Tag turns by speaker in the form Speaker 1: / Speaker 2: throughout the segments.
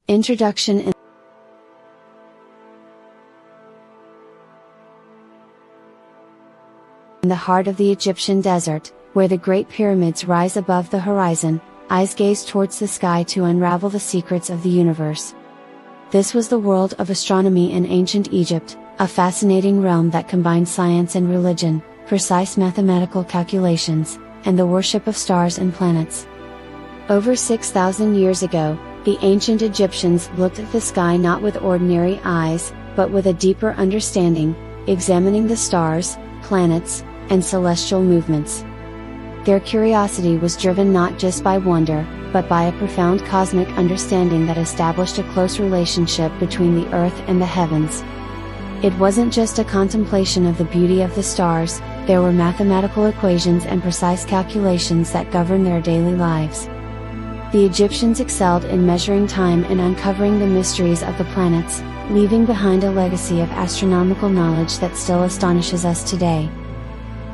Speaker 1: Introduction. In the heart of the Egyptian desert, where the Great Pyramids rise above the horizon, eyes gaze towards the sky to unravel the secrets of the universe. This was the world of astronomy in ancient Egypt, a fascinating realm that combined science and religion, precise mathematical calculations, and the worship of stars and planets. Over 6,000 years ago, the ancient Egyptians looked at the sky not with ordinary eyes, but with a deeper understanding, examining the stars, planets, and celestial movements. Their curiosity was driven not just by wonder, but by a profound cosmic understanding that established a close relationship between the earth and the heavens. It wasn't just a contemplation of the beauty of the stars, there were mathematical equations and precise calculations that governed their daily lives. The Egyptians excelled in measuring time and uncovering the mysteries of the planets, leaving behind a legacy of astronomical knowledge that still astonishes us today.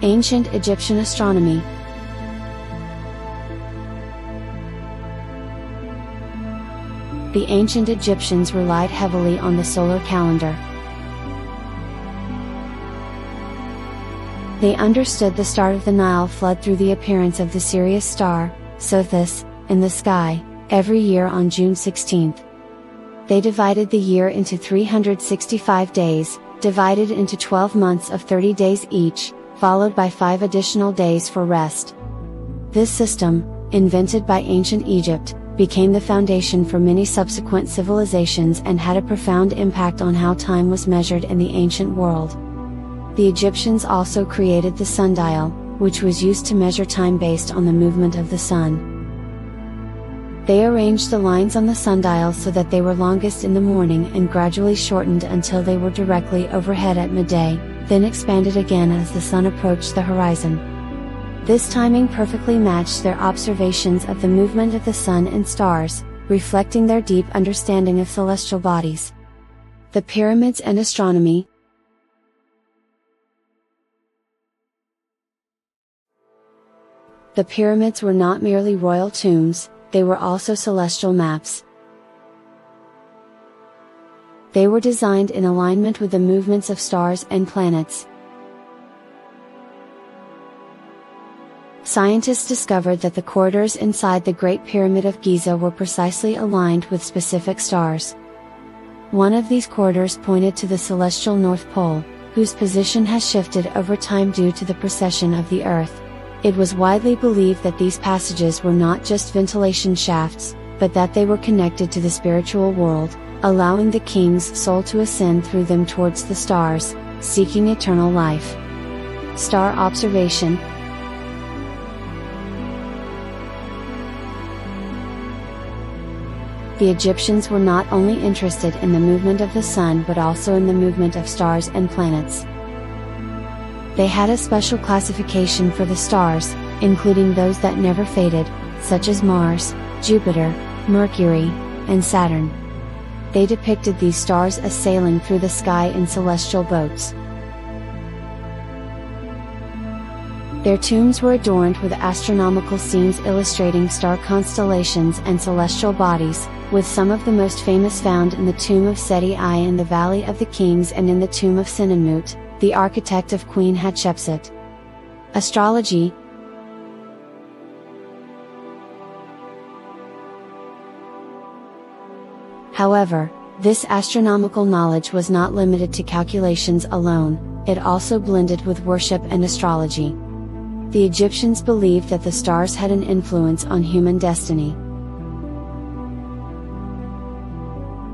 Speaker 1: Ancient Egyptian astronomy. The ancient Egyptians relied heavily on the solar calendar. They understood the start of the Nile flood through the appearance of the Sirius star, Sothis, in the sky, every year on June 16. They divided the year into 365 days, divided into 12 months of 30 days each, followed by 5 additional days for rest. This system, invented by ancient Egypt, became the foundation for many subsequent civilizations and had a profound impact on how time was measured in the ancient world. The Egyptians also created the sundial, which was used to measure time based on the movement of the sun. They arranged the lines on the sundial so that they were longest in the morning and gradually shortened until they were directly overhead at midday, then expanded again as the sun approached the horizon. This timing perfectly matched their observations of the movement of the sun and stars, reflecting their deep understanding of celestial bodies. The pyramids and astronomy. The pyramids were not merely royal tombs, they were also celestial maps. They were designed in alignment with the movements of stars and planets. Scientists discovered that the corridors inside the Great Pyramid of Giza were precisely aligned with specific stars. One of these corridors pointed to the celestial North Pole, whose position has shifted over time due to the precession of the Earth. It was widely believed that these passages were not just ventilation shafts, but that they were connected to the spiritual world, allowing the king's soul to ascend through them towards the stars, seeking eternal life. Star observation. The Egyptians were not only interested in the movement of the sun but also in the movement of stars and planets. They had a special classification for the stars, including those that never faded, such as Mars, Jupiter, Mercury, and Saturn. They depicted these stars as sailing through the sky in celestial boats. Their tombs were adorned with astronomical scenes illustrating star constellations and celestial bodies, with some of the most famous found in the tomb of Seti I in the Valley of the Kings and in the tomb of Senenmut, the architect of Queen Hatshepsut. Astrology. However, this astronomical knowledge was not limited to calculations alone, it also blended with worship and astrology. The Egyptians believed that the stars had an influence on human destiny.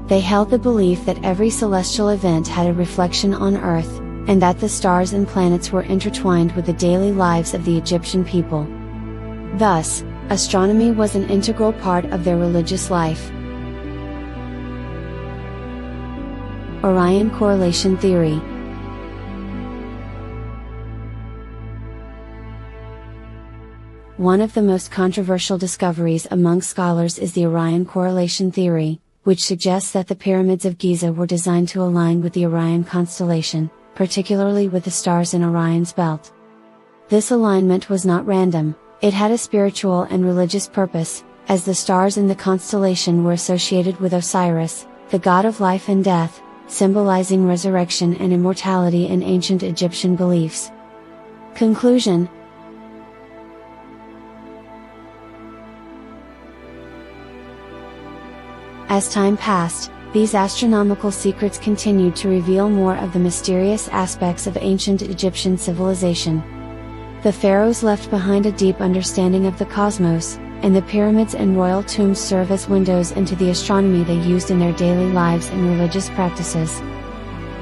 Speaker 1: They held the belief that every celestial event had a reflection on Earth, and that the stars and planets were intertwined with the daily lives of the Egyptian people. Thus, astronomy was an integral part of their religious life. Orion correlation theory. One of the most controversial discoveries among scholars is the Orion correlation theory, which suggests that the pyramids of Giza were designed to align with the Orion constellation, particularly with the stars in Orion's belt. This alignment was not random, it had a spiritual and religious purpose, as the stars in the constellation were associated with Osiris, the god of life and death, symbolizing resurrection and immortality in ancient Egyptian beliefs. Conclusion. As time passed, these astronomical secrets continued to reveal more of the mysterious aspects of ancient Egyptian civilization. The pharaohs left behind a deep understanding of the cosmos, and the pyramids and royal tombs serve as windows into the astronomy they used in their daily lives and religious practices.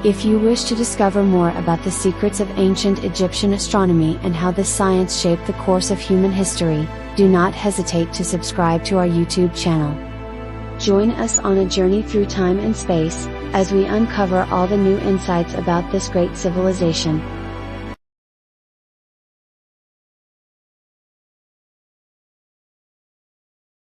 Speaker 1: If you wish to discover more about the secrets of ancient Egyptian astronomy and how this science shaped the course of human history, do not hesitate to subscribe to our YouTube channel. Join us on a journey through time and space, as we uncover all the new insights about this great civilization.